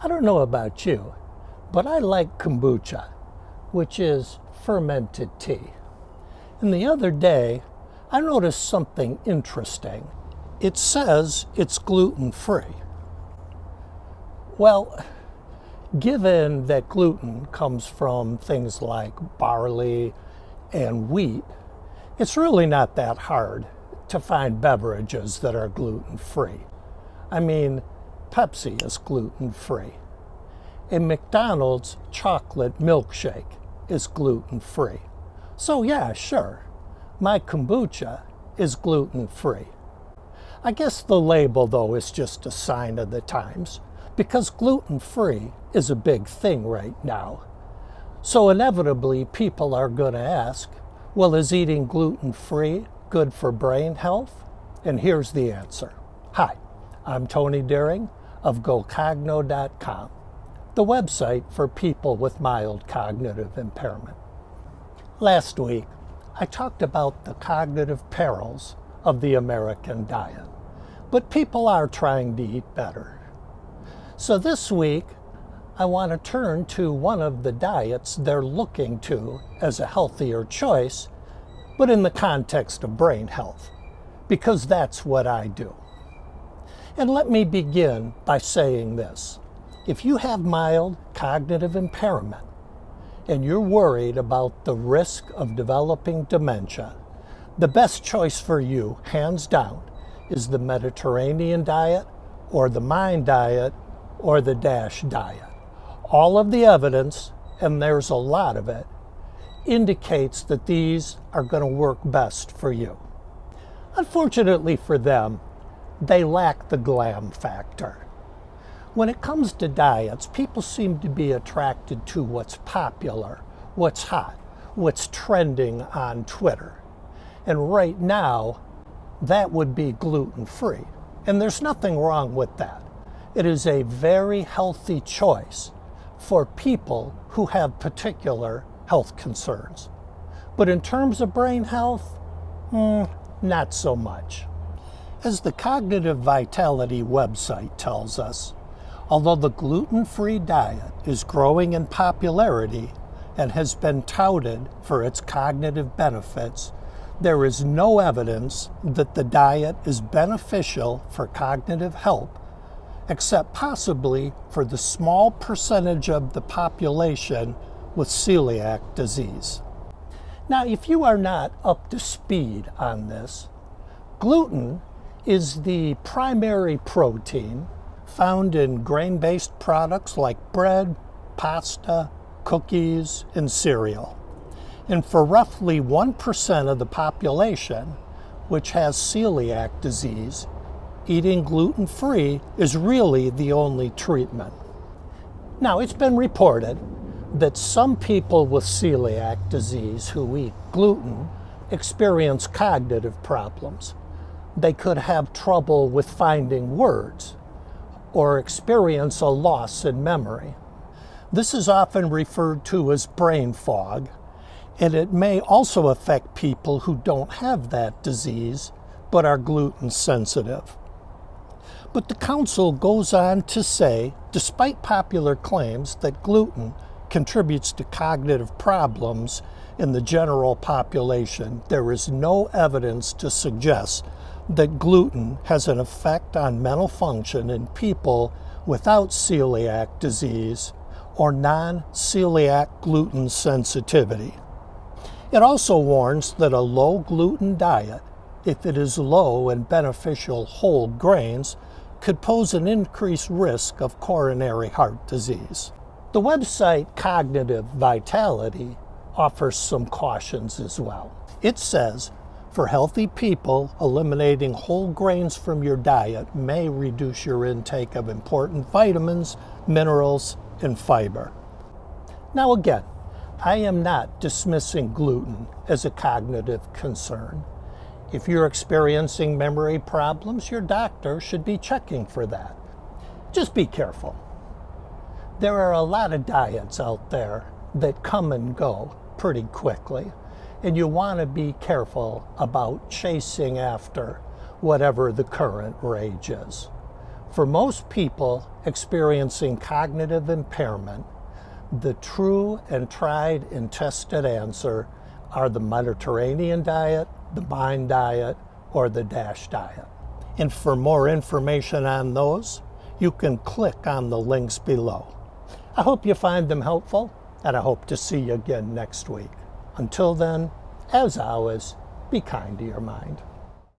I don't know about you, but I like kombucha, which is fermented tea. And the other day, I noticed something interesting. It says it's gluten-free. Well, given that gluten comes from things like barley and wheat, it's really not that hard to find beverages that are gluten-free. I mean, Pepsi is gluten-free. A McDonald's chocolate milkshake is gluten-free. So yeah, sure, my kombucha is gluten-free. I guess the label, though, is just a sign of the times, because gluten-free is a big thing right now. So inevitably, people are going to ask, well, is eating gluten-free good for brain health? And here's the answer. Hi, I'm Tony Deering of GoCogno.com, the website for people with mild cognitive impairment. Last week, I talked about the cognitive perils of the American diet, but people are trying to eat better. So this week, I want to turn to one of the diets they're looking to as a healthier choice, but in the context of brain health, because that's what I do. And let me begin by saying this. If you have mild cognitive impairment and you're worried about the risk of developing dementia, the best choice for you, hands down, is the Mediterranean diet or the MIND diet or the DASH diet. All of the evidence, and there's a lot of it, indicates that these are going to work best for you. Unfortunately for them, they lack the glam factor. When it comes to diets, people seem to be attracted to what's popular, what's hot, what's trending on Twitter. And right now, that would be gluten-free. And there's nothing wrong with that. It is a very healthy choice for people who have particular health concerns. But in terms of brain health, not so much. As the Cognitive Vitality website tells us, although the gluten-free diet is growing in popularity and has been touted for its cognitive benefits, there is no evidence that the diet is beneficial for cognitive health, except possibly for the small percentage of the population with celiac disease. Now, if you are not up to speed on this, gluten is the primary protein found in grain-based products like bread, pasta, cookies, and cereal. And for roughly 1% of the population, which has celiac disease, eating gluten-free is really the only treatment. Now, it's been reported that some people with celiac disease who eat gluten experience cognitive problems. They could have trouble with finding words or experience a loss in memory. This is often referred to as brain fog, and it may also affect people who don't have that disease but are gluten sensitive. But the council goes on to say, despite popular claims that gluten contributes to cognitive problems in the general population, there is no evidence to suggest that gluten has an effect on mental function in people without celiac disease or non-celiac gluten sensitivity. It also warns that a low gluten diet, if it is low in beneficial whole grains, could pose an increased risk of coronary heart disease. The website Cognitive Vitality offers some cautions as well. It says, for healthy people, eliminating whole grains from your diet may reduce your intake of important vitamins, minerals, and fiber. Now again, I am not dismissing gluten as a cognitive concern. If you're experiencing memory problems, your doctor should be checking for that. Just be careful. There are a lot of diets out there that come and go pretty quickly, and you want to be careful about chasing after whatever the current rage is. For most people experiencing cognitive impairment, the true and tried and tested answer are the Mediterranean diet, the Mind diet, or the DASH diet. And for more information on those, you can click on the links below. I hope you find them helpful, and I hope to see you again next week. Until then, as always, be kind to your mind.